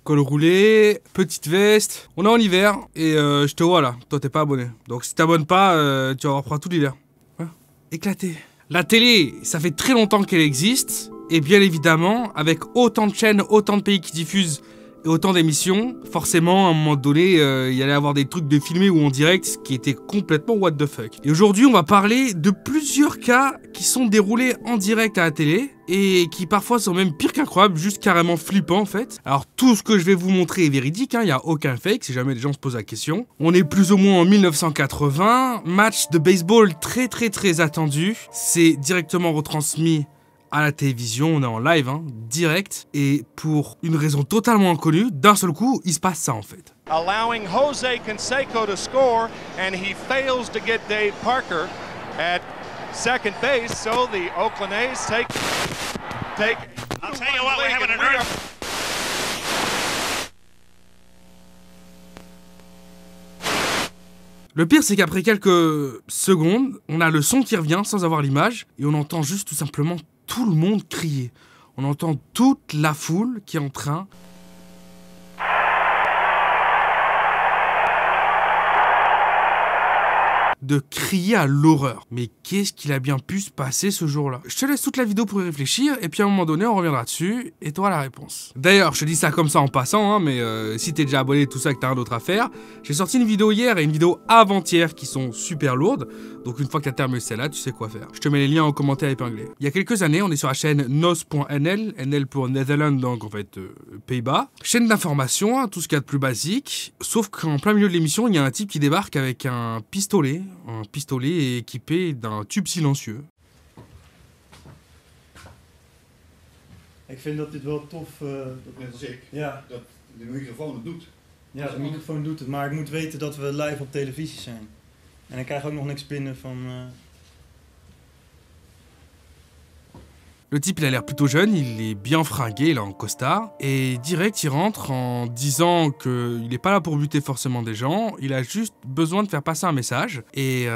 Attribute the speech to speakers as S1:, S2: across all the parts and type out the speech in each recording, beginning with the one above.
S1: Col roulé, petite veste. On est en hiver et je te vois là. Toi, t'es pas abonné. Donc si t'abonnes pas, tu vas reprendre tout l'hiver. Hein? Éclaté. La télé, ça fait très longtemps qu'elle existe. Et bien évidemment, avec autant de chaînes, autant de pays qui diffusent et autant d'émissions, forcément, à un moment donné, il y allait avoir des trucs de filmés ou en direct qui étaient complètement what the fuck. Et aujourd'hui, on va parler de plusieurs cas qui sont déroulés en direct à la télé et qui parfois sont même pire qu'incroyables, juste carrément flippants en fait. Alors tout ce que je vais vous montrer est véridique, il n'y a aucun fake si jamais les gens se posent la question. On est plus ou moins en 1980, match de baseball très attendu, c'est directement retransmis à la télévision, on est en live, direct, et pour une raison totalement inconnue, d'un seul coup, il se passe ça en fait.
S2: Allowing Jose Canseco to score, and he fails to get Dave Parker at second base, so the Oakland A's take. I'll tell you what, we're having a
S1: Le pire, c'est qu'après quelques secondes, on a le son qui revient sans avoir l'image, et on entend juste tout simplement tout le monde crier. On entend toute la foule qui est en train de crier à l'horreur. Mais qu'est-ce qu'il a bien pu se passer ce jour-là? Je te laisse toute la vidéo pour y réfléchir, et puis à un moment donné, on reviendra dessus, et t'auras la réponse. D'ailleurs, je te dis ça comme ça en passant, mais si t'es déjà abonné et tout ça, que t'as rien d'autre à faire, j'ai sorti une vidéo hier et une vidéo avant-hier qui sont super lourdes, donc une fois que t'as terminé celle-là, tu sais quoi faire. Je te mets les liens en commentaire épinglés. Il y a quelques années, on est sur la chaîne nos.nl, NL pour Netherlands, donc en fait Pays-Bas. Chaîne d'information, tout ce qu'il y a de plus basique, sauf qu'en plein milieu de l'émission, il y a un type qui débarque avec un pistolet équipé d'un tube silencieux.
S3: Ik vind dat dit wel tof,
S4: Net als ik,
S3: ja.
S4: dat de microfoon het doet.
S3: Ja, de microfoon doet het, maar ik moet weten dat we live op televisie zijn. En ik krijg ook nog niks binnen van...
S1: Le type, il a l'air plutôt jeune, il est bien fringué, il est en costard, et direct, il rentre en disant qu'il n'est pas là pour buter forcément des gens, il a juste besoin de faire passer un message, et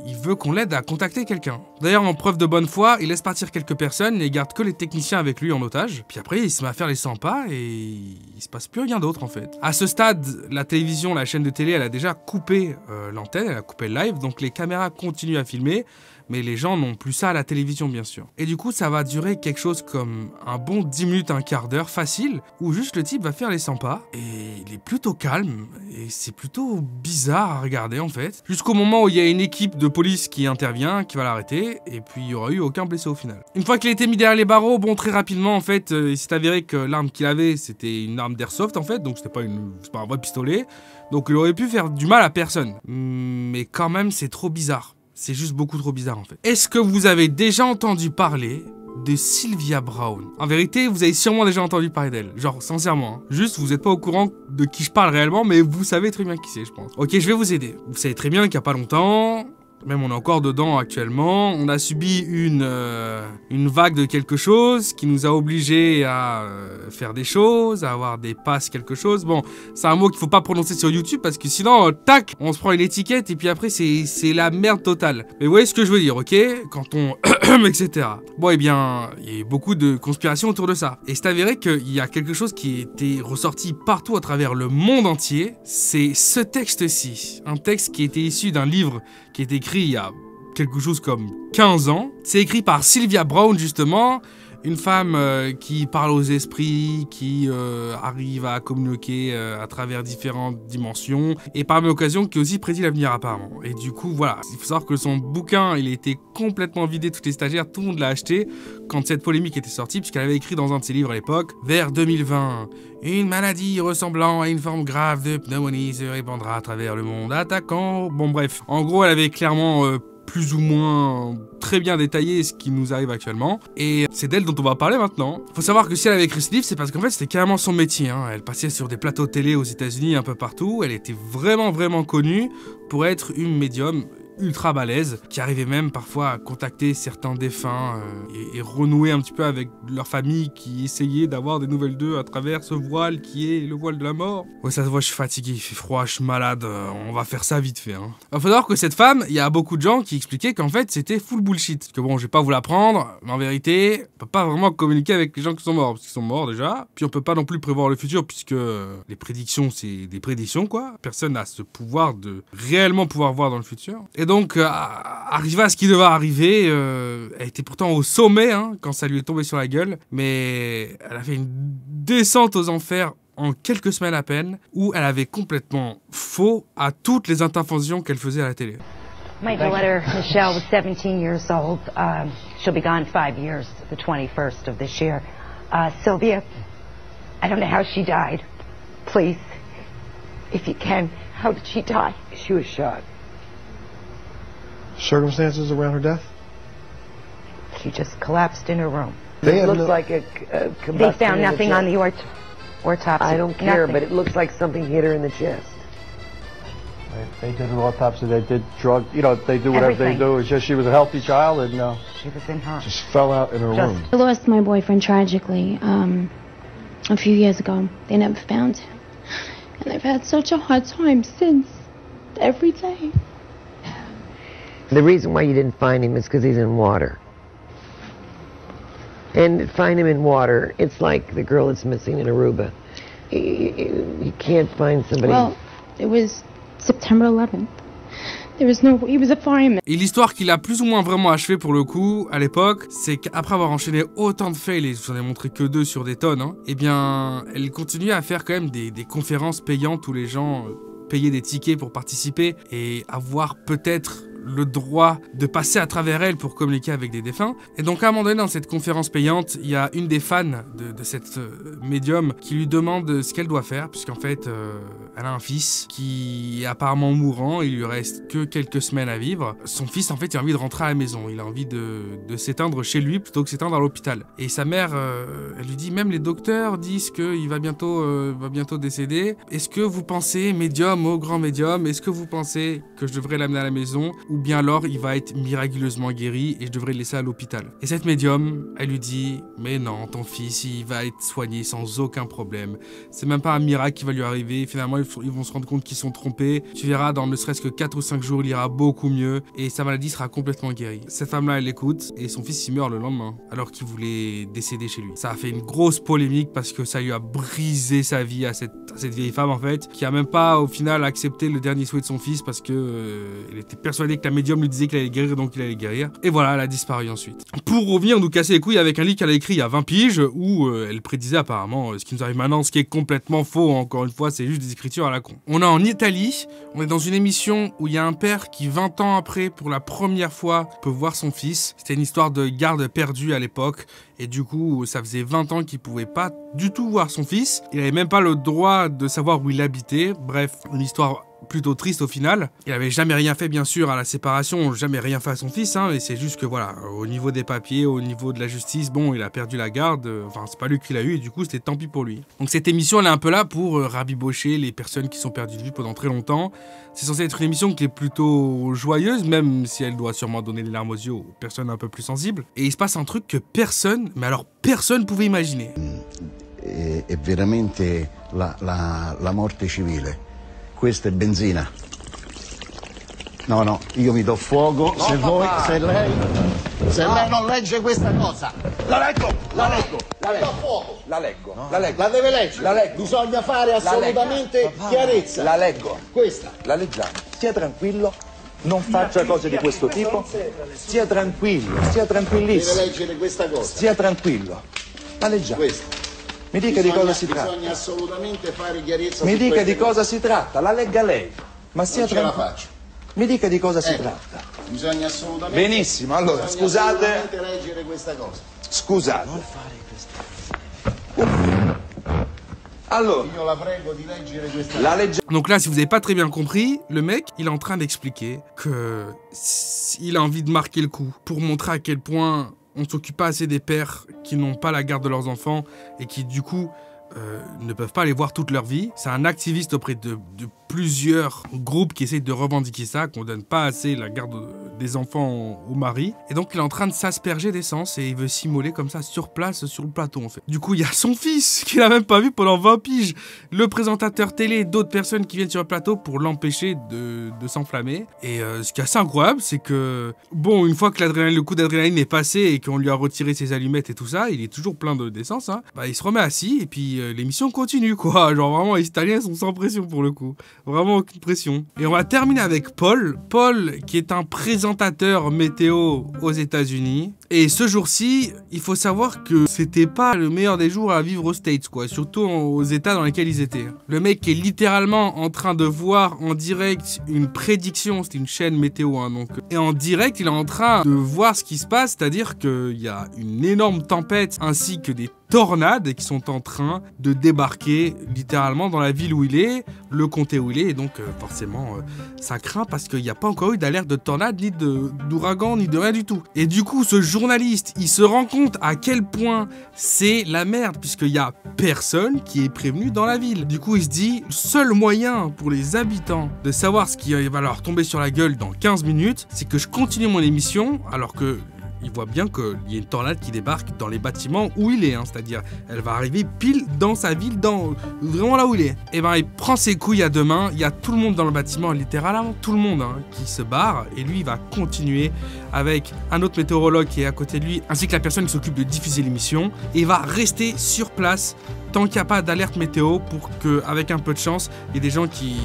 S1: il veut qu'on l'aide à contacter quelqu'un. D'ailleurs, en preuve de bonne foi, il laisse partir quelques personnes et garde que les techniciens avec lui en otage, puis après, il se met à faire les 100 pas, et il se passe plus rien d'autre en fait. À ce stade, la télévision, la chaîne de télé, elle a déjà coupé l'antenne, elle a coupé le live, donc les caméras continuent à filmer, mais les gens n'ont plus ça à la télévision, bien sûr. Et du coup, ça va durer quelque chose comme un bon 10 minutes, un quart d'heure, facile, où juste le type va faire les 100 pas, et il est plutôt calme, et c'est plutôt bizarre à regarder, en fait. Jusqu'au moment où il y a une équipe de police qui intervient, qui va l'arrêter, et puis il n'y aura eu aucun blessé au final. Une fois qu'il a été mis derrière les barreaux, bon, très rapidement, en fait, il s'est avéré que l'arme qu'il avait, c'était une arme d'airsoft, en fait, donc c'était pas un vrai pistolet, donc il aurait pu faire du mal à personne. Mais quand même, c'est trop bizarre. C'est juste beaucoup trop bizarre en fait. Est-ce que vous avez déjà entendu parler de Sylvia Browne? En vérité, vous avez sûrement déjà entendu parler d'elle. Genre, sincèrement. Juste, vous n'êtes pas au courant de qui je parle réellement, mais vous savez très bien qui c'est, je pense. Ok, je vais vous aider. Vous savez très bien qu'il n'y a pas longtemps... Même on est encore dedans actuellement, on a subi une vague de quelque chose qui nous a obligés à faire des choses, à avoir des passes quelque chose. Bon, c'est un mot qu'il faut pas prononcer sur YouTube parce que sinon, tac, on se prend une étiquette et puis après c'est la merde totale. Mais vous voyez ce que je veux dire, ok? Quand on... etc. Bon, eh bien, il y a eu beaucoup de conspirations autour de ça. Et c'est avéré qu'il y a quelque chose qui était ressorti partout à travers le monde entier. C'est ce texte-ci. Un texte qui était issu d'un livre qui est écrit il y a quelque chose comme 15 ans. C'est écrit par Sylvia Browne, justement, une femme qui parle aux esprits, qui arrive à communiquer à travers différentes dimensions, et par même occasion qui aussi prédit l'avenir apparemment. Et du coup, voilà, il faut savoir que son bouquin, il a été complètement vidé, tous les stagiaires, tout le monde l'a acheté quand cette polémique était sortie, puisqu'elle avait écrit dans un de ses livres à l'époque, vers 2020. Une maladie ressemblant à une forme grave de pneumonie se répandra à travers le monde attaquant... Bon bref, en gros elle avait clairement plus ou moins très bien détaillé ce qui nous arrive actuellement. Et c'est d'elle dont on va parler maintenant. Faut savoir que si elle avait écrit ce livre, c'est parce qu'en fait c'était carrément son métier. Elle passait sur des plateaux télé aux États-Unis un peu partout. Elle était vraiment connue pour être une médium. ultra balèze, qui arrivait même parfois à contacter certains défunts et renouer un petit peu avec leur famille qui essayait d'avoir des nouvelles d'eux à travers ce voile qui est le voile de la mort. Ouais, ça se voit, je suis fatigué, il fait froid, je suis malade, on va faire ça vite fait. Hein. Il faut savoir que cette femme, il y a beaucoup de gens qui expliquaient qu'en fait c'était full bullshit. Que bon, je vais pas vous l'apprendre, mais en vérité, on peut pas vraiment communiquer avec les gens qui sont morts, parce qu'ils sont morts déjà. Puis on peut pas non plus prévoir le futur, puisque les prédictions, c'est des prédictions quoi. Personne n'a ce pouvoir de réellement pouvoir voir dans le futur. Et donc, arriver à ce qui devait arriver, elle était pourtant au sommet hein, quand ça lui est tombé sur la gueule, mais elle a fait une descente aux enfers en quelques semaines à peine, où elle avait complètement faux à toutes les interventions qu'elle faisait à la télé.
S5: My daughter, Michelle, was 17 years old. She'll be gone 5 years, the 21st of this year. Sylvia, I don't know how she died. Please, if you can, how did she die? She was shot.
S6: Circumstances around her death?
S5: She just collapsed in her room.
S6: It
S7: looks like a combustion.
S5: They found nothing on the autopsy.
S7: I don't care,
S5: nothing.
S7: but it looks like something hit her in the chest.
S6: They did an autopsy, they did drug, they do whatever
S5: Everything.
S6: they do. It's just she was a healthy child and
S5: She was in her.
S6: just fell out in her room.
S8: I lost my boyfriend tragically a few years ago. They never found him. And I've had such a hard time since. Every day.
S7: The reason why you didn't find him is because he's in water. And find him in water, it's like the girl that's missing in Aruba. You can't find somebody.
S8: Well, it was September 11th. There was no... He was a fireman.
S1: Et l'histoire qu'il a plus ou moins vraiment achevé pour le coup, à l'époque, c'est qu'après avoir enchaîné autant de fails, et je vous en ai montré que 2 sur des tonnes, hein, eh bien, elle continuait à faire quand même des conférences payantes où les gens payaient des tickets pour participer et avoir peut-être le droit de passer à travers elle pour communiquer avec des défunts. Et donc à un moment donné dans cette conférence payante, il y a une des fans de cette médium qui lui demande ce qu'elle doit faire, puisqu'en fait elle a un fils qui est apparemment mourant, il lui reste que quelques semaines à vivre. Son fils en fait il a envie de rentrer à la maison, il a envie de s'éteindre chez lui plutôt que s'éteindre à l'hôpital. Et sa mère, elle lui dit, même les docteurs disent qu'il va bientôt décéder. Est-ce que vous pensez, médium, au grand médium, est-ce que vous pensez que je devrais l'amener à la maison ou bien alors il va être miraculeusement guéri et je devrais le laisser à l'hôpital. Et cette médium, elle lui dit, mais non, ton fils, il va être soigné sans aucun problème. C'est même pas un miracle qui va lui arriver. Finalement, ils vont se rendre compte qu'ils sont trompés. Tu verras, dans ne serait-ce que 4 ou 5 jours, il ira beaucoup mieux et sa maladie sera complètement guérie. Cette femme-là, elle l'écoute et son fils, il meurt le lendemain alors qu'il voulait décéder chez lui. Ça a fait une grosse polémique parce que ça lui a brisé sa vie à cette vieille femme, en fait, qui a même pas, au final, accepté le dernier souhait de son fils parce que elle était persuadée que la médium lui disait qu'il allait guérir, donc il allait guérir. Et voilà, elle a disparu ensuite. Pour revenir nous casser les couilles avec un livre qu'elle a écrit il y a 20 piges, où elle prédisait apparemment ce qui nous arrive maintenant, ce qui est complètement faux, encore une fois, c'est juste des écritures à la con. On est en Italie, on est dans une émission où il y a un père qui, 20 ans après, pour la première fois, peut voir son fils. C'était une histoire de garde perdue à l'époque, et du coup, ça faisait 20 ans qu'il pouvait pas du tout voir son fils. Il avait même pas le droit de savoir où il habitait. Bref, une histoire plutôt triste au final. Il avait jamais rien fait bien sûr à la séparation, jamais rien fait à son fils, hein, mais c'est juste que voilà, au niveau des papiers, au niveau de la justice, bon, il a perdu la garde, enfin c'est pas lui qui l'a eu et du coup c'était tant pis pour lui. Donc cette émission elle est un peu là pour rabibocher les personnes qui sont perdues de vue pendant très longtemps. C'est censé être une émission qui est plutôt joyeuse, même si elle doit sûrement donner les larmes aux yeux aux personnes un peu plus sensibles. Et il se passe un truc que personne, mais alors personne pouvait imaginer.
S9: È veramente la morte civile. Questa è benzina. No, io mi do fuoco, no, se voi, se lei non legge questa cosa. La leggo. Do fuoco. La leggo. La deve leggere. La leggo. Bisogna fare assolutamente chiarezza. La leggo. Questa. La leggiamo. Stia tranquillo. Non faccia cose di questo tipo. Stia tranquillo, stia tranquillissimo. Deve leggere questa cosa. Stia tranquillo. La leggiamo. Questa. Mi dica di cosa si tratta. Bisogna assolutamente fare chiarezza. Mi dica di cosa si tratta, la legga lei. Ma sia tranquillo. Mi dica di cosa si tratta. Bisogna assolutamente. Benissimo, allora scusate. Assolutamente leggere questa cosa. Scusate. Non fare questa. Alors, io la prego di leggere questa cosa.
S1: Donc là, si vous n'avez pas très bien compris, le mec, il est en train d'expliquer que il a envie de marquer le coup pour montrer à quel point on ne s'occupe pas assez des pères qui n'ont pas la garde de leurs enfants et qui, du coup, ne peuvent pas les voir toute leur vie. C'est un activiste auprès de plusieurs groupes qui essayent de revendiquer ça, qu'on donne pas assez la garde des enfants au mari. Et donc il est en train de s'asperger d'essence et il veut s'immoler comme ça sur place, sur le plateau en fait. Du coup il y a son fils qu'il a même pas vu pendant 20 piges, le présentateur télé, d'autres personnes qui viennent sur le plateau pour l'empêcher de s'enflammer. Et ce qui est assez incroyable, c'est que bon, une fois que le coup d'adrénaline est passé et qu'on lui a retiré ses allumettes et tout ça, il est toujours plein d'essence, hein, bah il se remet assis et puis l'émission continue quoi. Genre vraiment les Italiens sont sans pression pour le coup. Vraiment aucune pression. Et on va terminer avec Paul. Paul, qui est un présentateur météo aux États-Unis. Et ce jour-ci, il faut savoir que c'était pas le meilleur des jours à vivre aux States, quoi. Surtout aux États dans lesquels ils étaient. Le mec est littéralement en train de voir en direct une prédiction. C'était une chaîne météo, hein, donc. Et en direct, il est en train de voir ce qui se passe, c'est-à-dire qu'il y a une énorme tempête ainsi que des tornades qui sont en train de débarquer littéralement dans la ville où il est, le comté où il est, et donc forcément ça craint parce qu'il n'y a pas encore eu d'alerte de tornade, ni d'ouragan, ni de rien du tout. Et du coup ce journaliste, il se rend compte à quel point c'est la merde, puisqu'il n'y a personne qui est prévenu dans la ville. Du coup il se dit, le seul moyen pour les habitants de savoir ce qui va leur tomber sur la gueule dans 15 minutes, c'est que je continue mon émission alors que il voit bien qu'il y a une tornade qui débarque dans les bâtiments où il est, hein, c'est-à-dire elle va arriver pile dans sa ville, vraiment là où il est. Et ben il prend ses couilles à deux mains, il y a tout le monde dans le bâtiment, littéralement tout le monde, hein, qui se barre, et lui il va continuer avec un autre météorologue qui est à côté de lui, ainsi que la personne qui s'occupe de diffuser l'émission, et il va rester sur place tant qu'il n'y a pas d'alerte météo pour qu'avec un peu de chance, il y ait des gens qui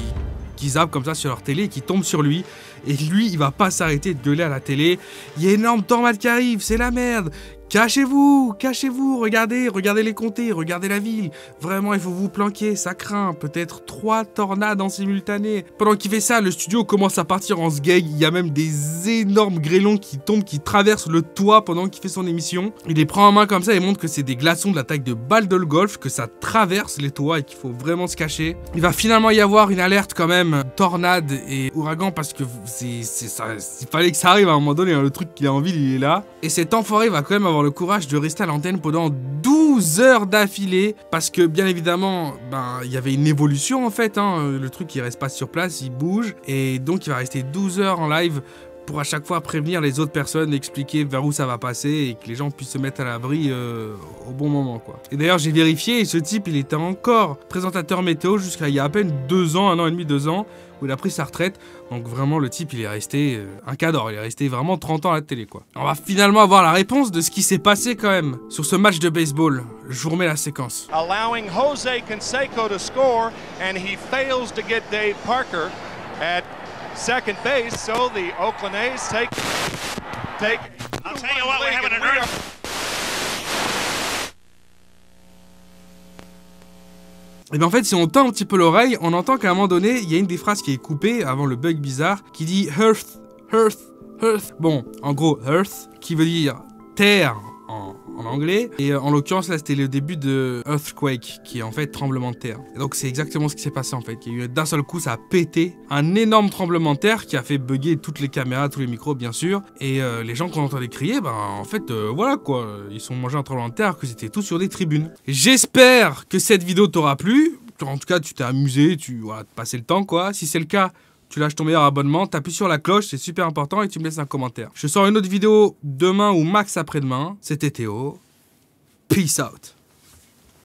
S1: zappent comme ça sur leur télé et qui tombent sur lui. Et lui, il va pas s'arrêter de gueuler à la télé. Il y a une énorme tornade qui arrive, c'est la merde. Cachez-vous, cachez-vous, regardez les comtés, regardez la ville. Vraiment, il faut vous planquer, ça craint. Peut-être 3 tornades en simultané. Pendant qu'il fait ça, le studio commence à partir en sgeg. Il y a même des énormes grêlons qui tombent, qui traversent le toit pendant qu'il fait son émission. Il les prend en main comme ça et montre que c'est des glaçons de la taille de balles de golf, que ça traverse les toits et qu'il faut vraiment se cacher. Il va finalement y avoir une alerte quand même, tornade et ouragan, parce que c'est ça, il fallait que ça arrive à un moment donné, hein, le truc qu'il a en ville, il est là. Et cet enfoiré va quand même avoir le courage de rester à l'antenne pendant 12 heures d'affilée, parce que bien évidemment, il y avait une évolution en fait, hein, le truc il reste pas sur place, il bouge, et donc il va rester 12 heures en live pour à chaque fois prévenir les autres personnes, expliquer vers où ça va passer et que les gens puissent se mettre à l'abri au bon moment, quoi. Et d'ailleurs j'ai vérifié, et ce type il était encore présentateur météo jusqu'à il y a à peine 2 ans, 1 an et demi, 2 ans, où il a pris sa retraite. Donc vraiment le type il est resté un cadre, il est resté vraiment 30 ans à la télé, quoi. On va finalement avoir la réponse de ce qui s'est passé quand même sur ce match de baseball. Je vous remets la séquence.
S2: Allowing Jose Canseco to score, and he fails to get Dave Parker at second base, so the Oakland A's take. I'll tell you what, we're having an earth.
S1: Et bien en fait, si on tend un petit peu l'oreille, on entend qu'à un moment donné, il y a une des phrases qui est coupée avant le bug bizarre, qui dit Earth, Earth, Earth. Bon, en gros, Earth, qui veut dire terre en anglais, et en l'occurrence là c'était le début de Earthquake, qui est en fait tremblement de terre. Et donc c'est exactement ce qui s'est passé en fait. Il y a eu d'un seul coup, ça a pété, un énorme tremblement de terre qui a fait bugger toutes les caméras, tous les micros bien sûr, et les gens qu'on entendait crier, en fait voilà quoi, ils sont mangés un tremblement de terre, que c'était tous sur des tribunes. J'espère que cette vidéo t'aura plu, en tout cas tu t'es amusé, voilà, passé le temps quoi. Si c'est le cas, tu lâches ton meilleur abonnement, t'appuies sur la cloche, c'est super important, et tu me laisses un commentaire. Je sors une autre vidéo demain ou max après-demain. C'était Théo. Peace out.